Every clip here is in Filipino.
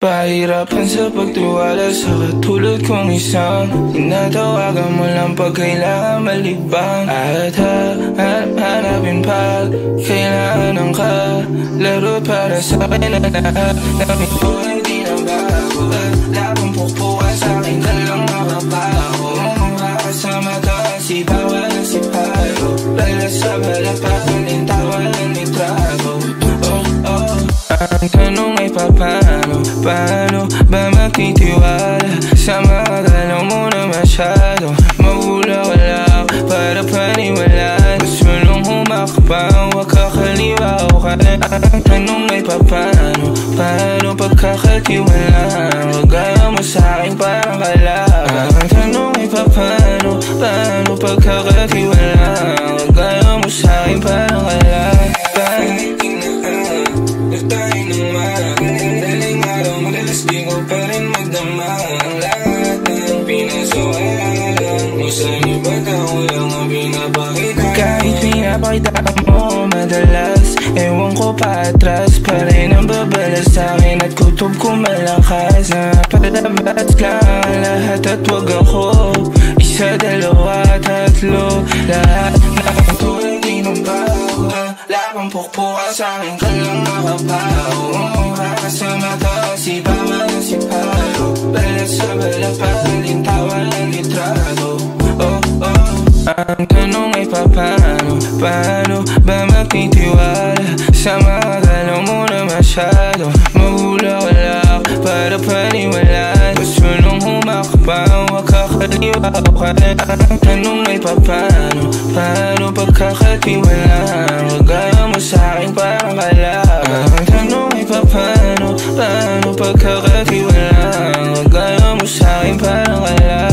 Pahirapan sa pagtiwala sa katulad kong isang tinatawagan mo lang pag kailangan malibang. At hanapin pag kailangan ng kalaro para sa akin na lahat namin ko hindi na bago. At labang pukpukan sa akin ka lang makapago. Makakasama ka si bawal na si Payo. Lala sa balapakan din tawanan ni Trago. Ang tanong ay paano ba magtitiwala sa mga galaw mo na masyado mahula-wala para paniwalaan. Gusto nung humakbang, wag kakaliwa o kanan. Ang tanong ay paano pagkakatiwalaan? Wag ayaw mo sa'king parang kalaban. Ang tanong ay paano pagkakatiwalaan? Wag ayaw mo sa'king parang kalaban. Di ko pa rin magdama ang lahat ng pinasawalan mo sa iba, ako lang ang pinapakita. Kahit pinapakita mo madalas, ewan ko patras pa rin ang babalas sa'kin at kutob ko malakas. Napalabas ka lahat at wag ako isa, dalawa, tatlo. Lahat ng tulad di magbago. Labang pukpukan sa'kin ka lang makapago. Makakasama ka si bawal na si Payo. Balat sa balapakan din tawanan ni Trago. Ang tanong ay paano ba magtitiwala sa mga galaw mo na masyado mahula-wala para paniwalaan. Gusto nung humakbang, wag kakaliwa o kanan. Ang tanong ay paano pagkakatiwalaan? Wag ayaw mo sa'king parang kalaban. Ang tanong ay paano pagkakatiwalaan? Wag ayaw mo sa'king parang kalaban.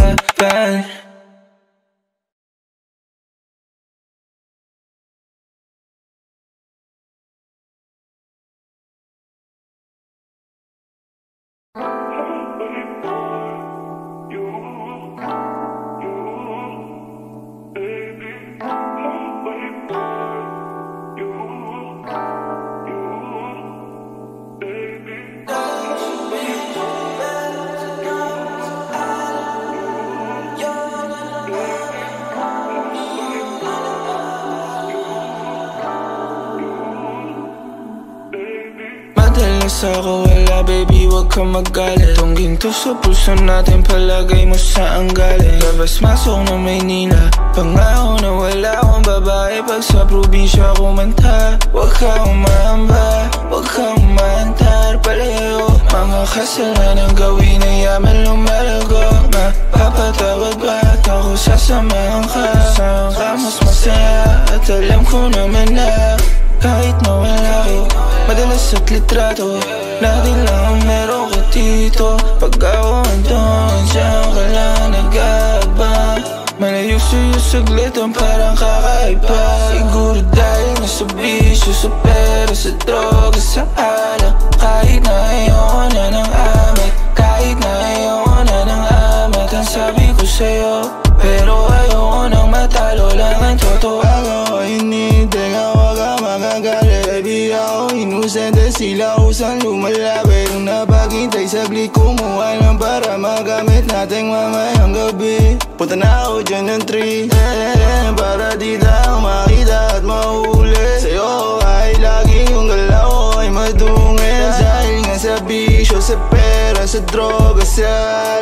Madalas ako wala, baby, wag ka magalit. Itong ginto sa puso natin, palagay mo saan galing. Labas-masok na Maynila, pangako na wala akong babae pag sa probinsya kumanta. Wag ka umamba, wag ka umantar. Palayo, mga kasalanan gawin na yaman lumalago. Mapapatawad ba't ako sasamahan ka? Saan ka mas masaya at alam ko naman na kahit mawala ko, madalas at litrato natin lang ang meron ka dito. Pag ako andun, diyan ka lang nag-aabang. Malayo sa'yo saglit ang parang kakaiba. Siguro dahil nasa bisyo, sa pera, sa droga, sa alak. Kahit na ayoko na ng amat, kahit na ayoko na ng amat. Ang sabi ko sa'yo, pero ayoko nang matalo lang ang totoo. Ako hinihintay, wag ka magagalit. Baby, ako inusente, sila usang lumalapit. Nung napaghintay saglit, kumuha lang para magamit natin mamayang gabi. Punta na ako dyan ng 3 para di tayo makita at mahuli. Sa'yo ay lagi yung galaw ay madungin. Dahil nga sa bisyo, sa pera, sa droga, sa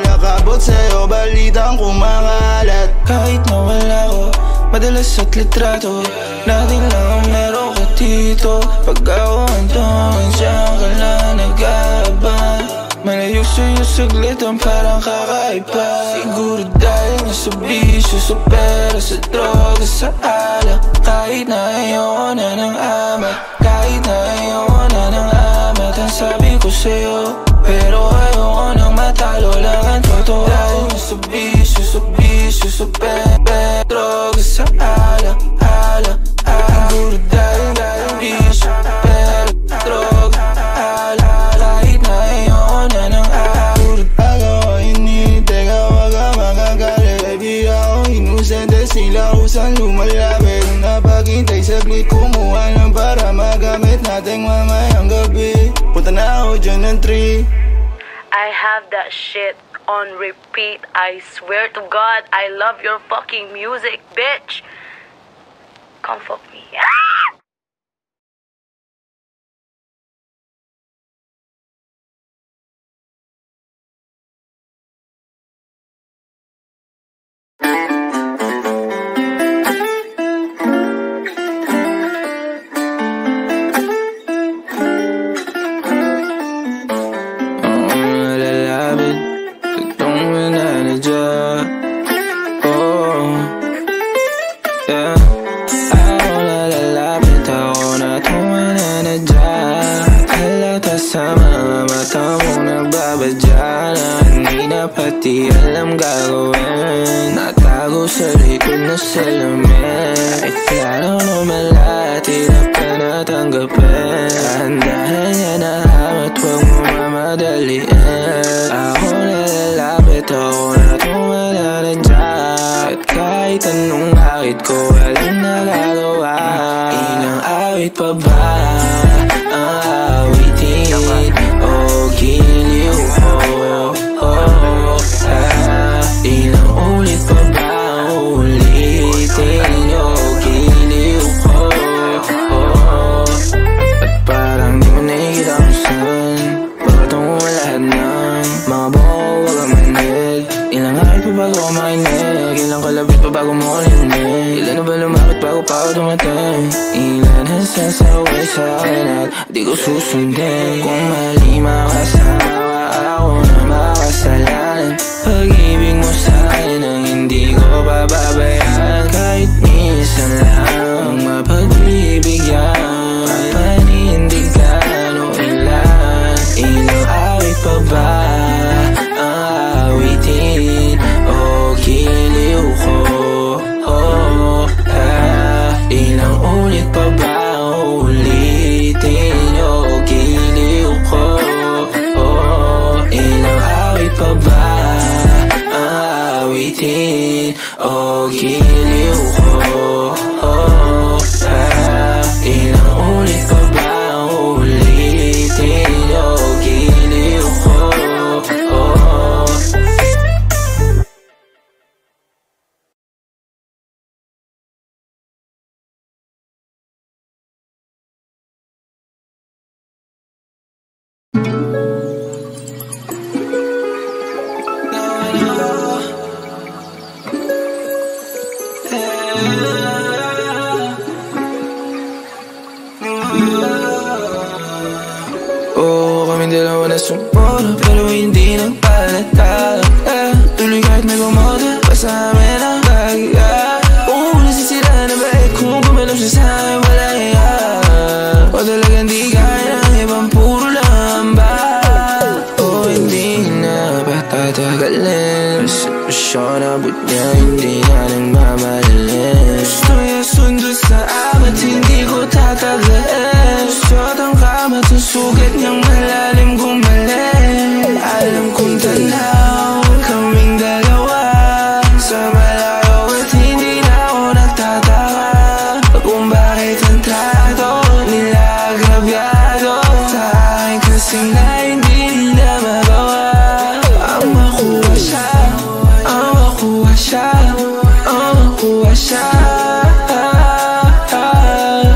lakabot. Sa'yo balitang kumakalat. Kahit nawala ko, madalas at litrato natin lang ang meron ka dito. Pag ako andun, diyan ka lang nag-aabang. Malayo sa'yo saglit ang parang kakaiba. Siguro dahil nasa bisyo, sa pera, sa droga, sa alak. Kahit na ayoko na ng amat, kahit na ayoko na ng amat. Ang sabi ko sa'yo, pero ayoko nang matalo lang ang totoo. Dahil nasa bisyo, sa pera, droga, sa alak. Siguro dahil bisyo, pera, droga, alak. Kahit na ayoko na ng alak. Ako hinihintay, wag ka magagalit. Baby, ako inusente, sila usang lumalapit. Nung napaghintay saglit, kumuha lang para magamit natin mamayang gabi. Punta na ako dyan ng 3 I have that shit on repeat. I swear to God, I love your fucking music, bitch. Come fuck me. Pati alam gagawin, natago sa likod na salamin. Ay klaro naman lahat, hirap ka na tanggapin. Dahan yan na hamat, huwag mo mamadaliin. Ako na lalapit, ako na tumalanadya. At kahit anong awit ko, walang nagagawa. Ilang awit pa ba ang awitin? O giliw ko? Ilang ulit pa ba ulitin yung giliw ko? At parang di mo nakikita kung saan pagkatong mo lahat ng mga buko wag ang manig. Ilang awit pa bago ko makinig, ilang kalabit pa bago mo linig. Ilan na ba lumapit bago pa ako dumating? Ilan ang sasaway sa akin at di ko susundin. Kung mali makasama ako na makasalanan, pag-ibig mo sa'kin ang hindi ko pababayaan. Kahit minsan lang mapagbibigyan, papanindigan o ilan. Ilang awit pa ba ang awitin o giliw ko? Ilang ulit pa ba ulitin o giliw ko? Ilang awit pa ba awitin o giliw ko? Ilang ulit pa ba ulitin o giliw ko? Kaming dalawa na sumpono pero hindi nagpalata. Tuloy kahit may gumoda, basta amin ang bagay. Kung nasisira na ba kung kuminom siya sa'kin wala kaya. O talagang di kaya ng ibang puro lang ba? O hindi na patatagalin, sitwasyon abot niya hindi na nagmamalin. Gusto niya sundo sa amat, hindi ko tatagalin. Gusto tangkamat sa sugat niyang malalim gumaling. Alam kong tanaw kaming dalawa sa malayo at hindi na ako nagtataka kung bakit ang trato nila agrabyado sa akin kasing na hindi nila magawa. Ang makuha siya, ang makuha siya, ang makuha siya,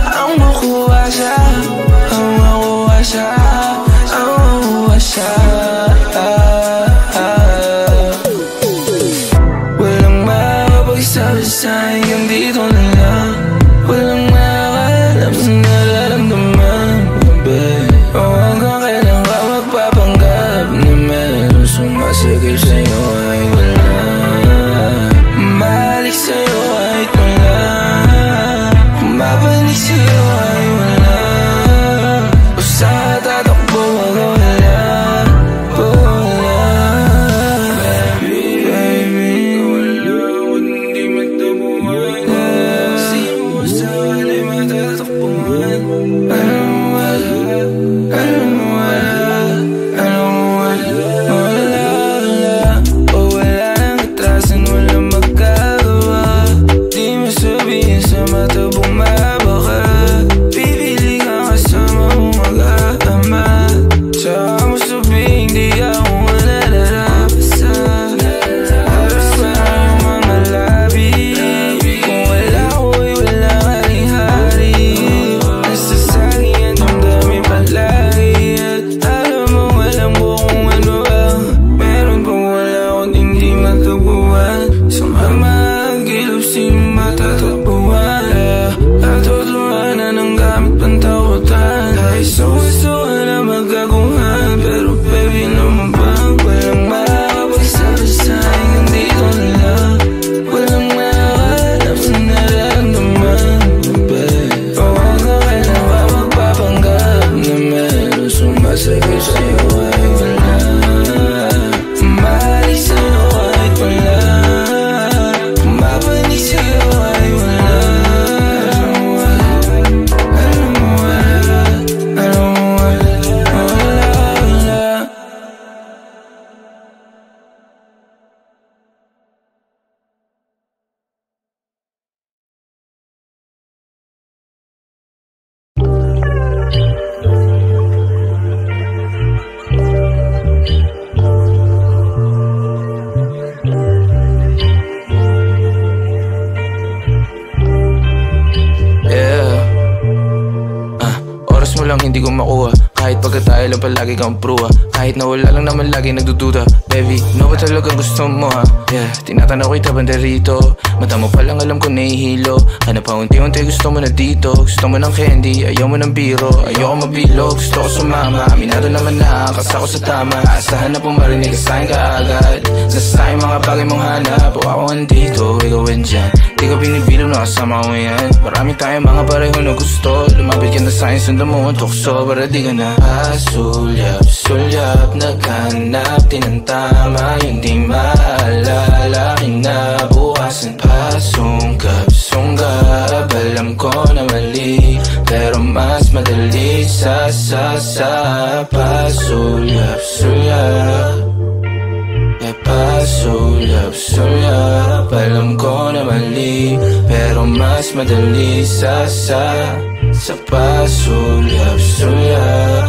ang makuha siya, ang makuha siya, ang makuha siya. Walang makapagsabi sa'yo hanggang dito na lang. Walang makakalam sa nararamdaman mo, babe. O hanggang kailan ka magpapanggap na meron sumasagip sa'yo ay wala. Malik sa'yo ay wala, mabalik sa'yo ay wala. O sa tatakbo magawala, wala. Baby, wala ako hindi magtabuhan. Sa'yo mo sa akin ay matatakbuhan. Alam mo wala, alam mo wala, alam mo wala, wala, wala. Kahit pagka tayo lang palagi kang pruwa, kahit na wala lang naman lagi nagdududa. Baby, ano ba talagang gusto mo ha? Yeah, tinatanaw kita banda rito. Mata mo palang alam ko nahihilo ka na pa unti-unti, gusto mo na dito. Gusto mo ng candy, ayaw mo ng biro. Ayoko mabilog, gusto ko sumama. Aminado naman na kas ako sa tama. Asahan na pumarinig ka sa'kin kaagad. Nasa mga bagay mong hanap. O ako andito, ikaw andyan. Di ko binibilo na kasama ko yan. Marami tayong mga pareho na gusto. Lumapit ka na sa'kin, sundan mo ang tukso para di ka na sulyap, sulyap, naghanap din ang tama. Hindi maalala kinabukasan pa. Sunggab, sunggab, alam ko na mali, pero mas madali sa pasulyap, sulyap. Pasulyap, sulyap, alam ko na mali, pero mas madali sa pasulyap, sulyap.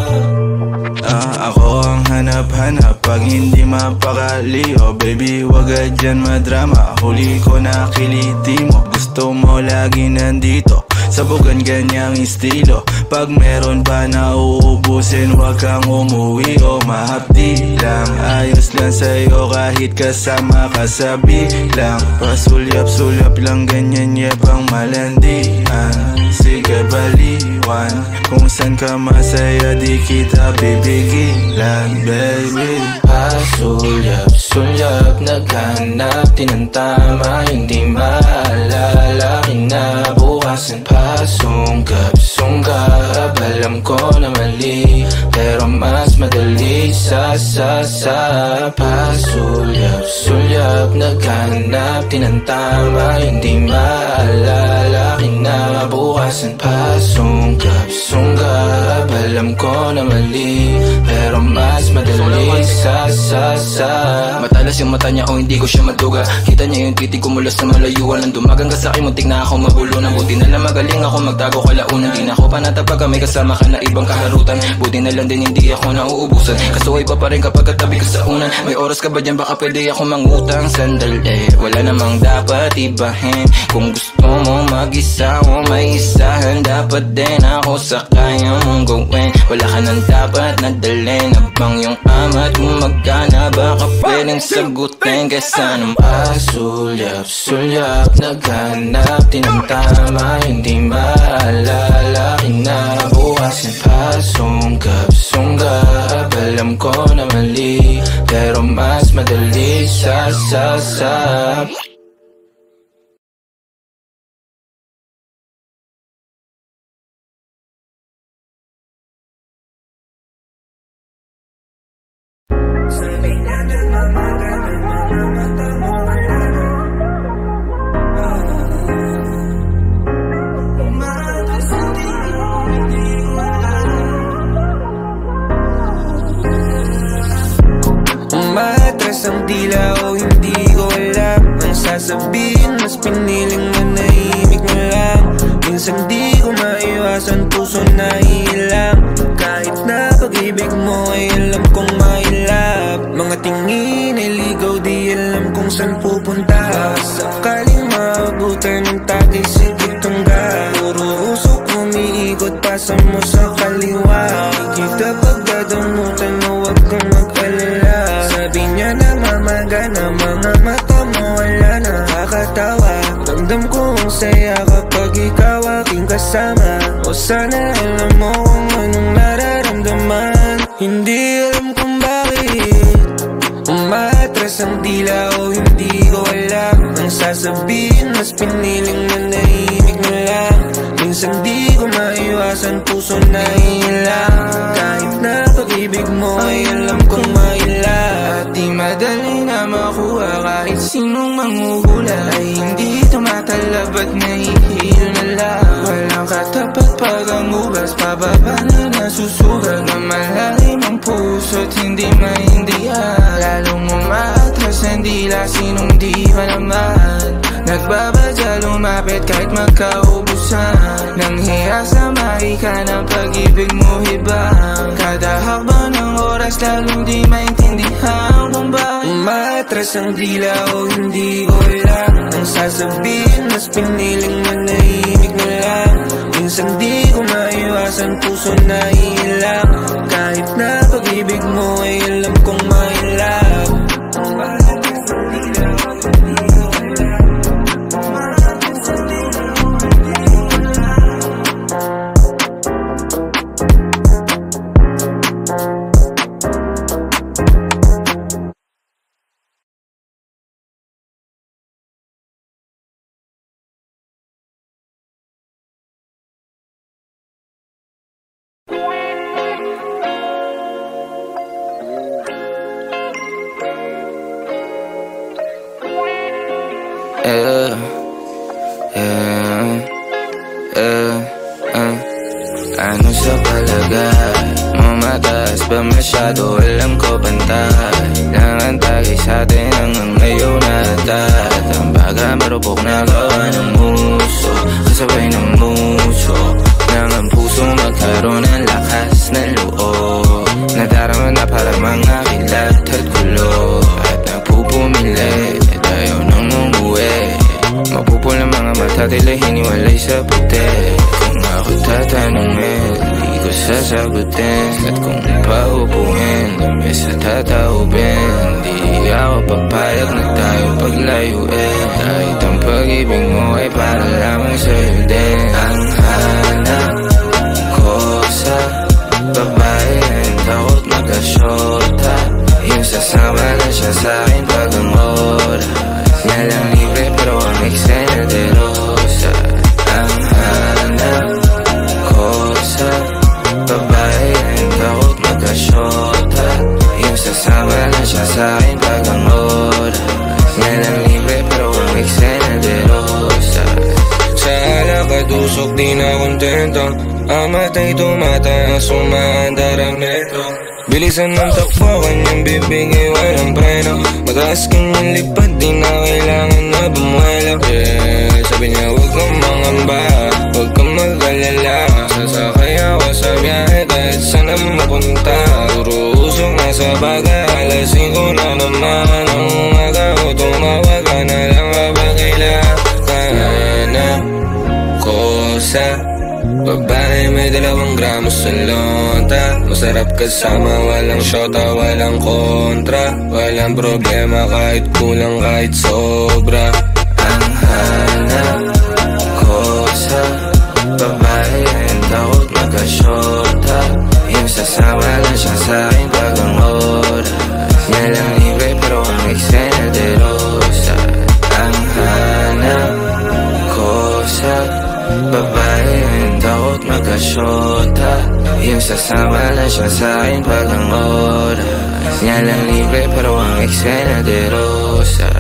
Ako ang hanap-hanap pag hindi mapakali. Oh baby, wag ka dyan madrama. Huli ko na kiliti mo. Gusto mo lagi nandito, sabugan ganyang estilo. Pag meron pa na uubusin, wag kang umuwi o mahapdi lang. Ayos lang sa'yo kahit kasama ka sa bilang. Pasulyap-sulyap lang ganyan, yepang malandian. Sige baliwan, kung saan ka masaya di kita bibigilan, baby. Pasulyap-sulyap, naghanap din ang tama. Hindi maalala kinabukasan pa. Sunggab, alam ko na mali, pero mas madali sa pasulyap-sulyap, naghanap din ang tama. Hindi maalala kinabukasan pa. Sunggab, alam ko na mali, pero mas madali sa matalas yung mata niya o hindi ko siya maduga. Kita niya yung titig ko mula sa malayuan. Nang dumagang ka sa'kin, muntik na ako mabulunan. Buti na lang magaling ako magtago kalaunan. Di na ako panatapag ka may kasama ka na ibang kaharutan. Buti na lang din hindi ako nauubusan. Kasuhay pa rin kapag katabi ka sa unan. May oras ka ba dyan, baka pwede ako mangutang. Sandali, wala namang dapat ibahin. Kung gusto mo mag-isa o may isahan, dapat din ako sa kaya mong gawin. Wala ka nang dapat nadalhin. Abang yung amat mo magkana, baka pwedeng sagutin kaysa nang pasulyap-sulyap, naghanap din ang tama. Hindi maalala kinabukasan pa. Sunggab, alam ko na mali, pero mas madali sa umatras ang dila o hindi ko alam ang sasabihin, mas piniling manahimik na lang. Minsan di ko maiwasan, puso na ilang. Kahit na pag-ibig mo ay alam kong mailap. Mga tingin ay ligaw, di alam kung saan pupunta. Sakaling maabutan ng takay, sige tungga. Puro usok umiikot, pasa mo sa kaliwa. Kita pagdadamutan na huwag kang mag-alala. Sabi niya na mamagana, mga mata mo wala na kakatawa. Ramdam ko ang saya kapag ikaw aking kasama. O sana alam mo kung anong nararamdaman. Hindi alam kung bakit umatras ang dila o hindi ko alam ang sasabihin, mas piniling manahimik na lang. Minsan di ko maiwasan, puso na ilang. Kahit na pag-ibig mo ay alam kong mailap. At di madali na makuha, kahit sinong manghuhula ay hindi tumatalab at nahihilo na lang. Walang katapat pag ang ubas, pababa na nasusugat. Na malalim ang puso't hindi maindihan. Lalong umatras ang dila, sinong di pa naman nagbabadya lumapit kahit magkaubusan. Nang hiya sa mahika ng pag-ibig mo hibang. Kada hakbang ng oras lalong di maintindihan kung bakit umatras ang dila o hindi ko alam ang sasabihin, mas piniling manahimik na lang. minsan di ko maiwasan, puso na iilang. Kahit na pag-ibig mo ay alam kong mahilap. Ano sa palagay mo, mataas ba masyado? Alam ko bantay lang ang tagay sa'tin hanggang ngayon natat. Ang baga marupok na gawa ng muso, kasabay ng muso nang ang puso magkaroon ng lakas ng loob. Nadarama na para mga kilat at gulo, at nagpupumili tayo nang umuwi. Mapupul ng mga mata, tila hiniwalay sa puti. Kung ako tatanungin, di ko sasagutin. At kung paupuin, imbes na tataubin, di ako papayag na tayo paglayuin. Kahit ang pag-ibig mo ay para lamang sa'yo din. Ang hanap ko sa babae ang takot magkasyota, yung sasama na siya sa'kin pag ang oras niya lang libre pero ang eksena de rosa. Ang hanap ko sa babae ang takot magkasyota, yung sasama na siya sa'kin pag ang oras niya lang libre pero ang eksena de rosa. Sa alakadusok di na kontento, ang mata'y tumataas, umaandar ang metro. Bilisan ng takbo, kanyang bibigay walang preno. Mataas kanyang lipad, di na kailangan na bumuelo. Sabi niya huwag kang mangamba, huwag kang mag-alala. Sasakay ako sa biyahe kahit saan na mapunta. Puro usok na sa bagay, alas 5 na naman ang umaga ko. Tumawag ka na lang kapag kailangan ko sa babae may 2 gramos sa lonta. Masarap kasama, walang shota, walang kontra. Walang problema kahit kulang, kahit sobra. Ang hanap ko sa babae ang takot magkasyota, yung sasama lang siya sa'kin pag ang oras niya lang libre pero ang eksena de rosa. Ang hanap ko sa babae ang takot magkasyota, yung sasama lang siya sa'kin pag ang oras niya lang libre pero ang eksena de rosa.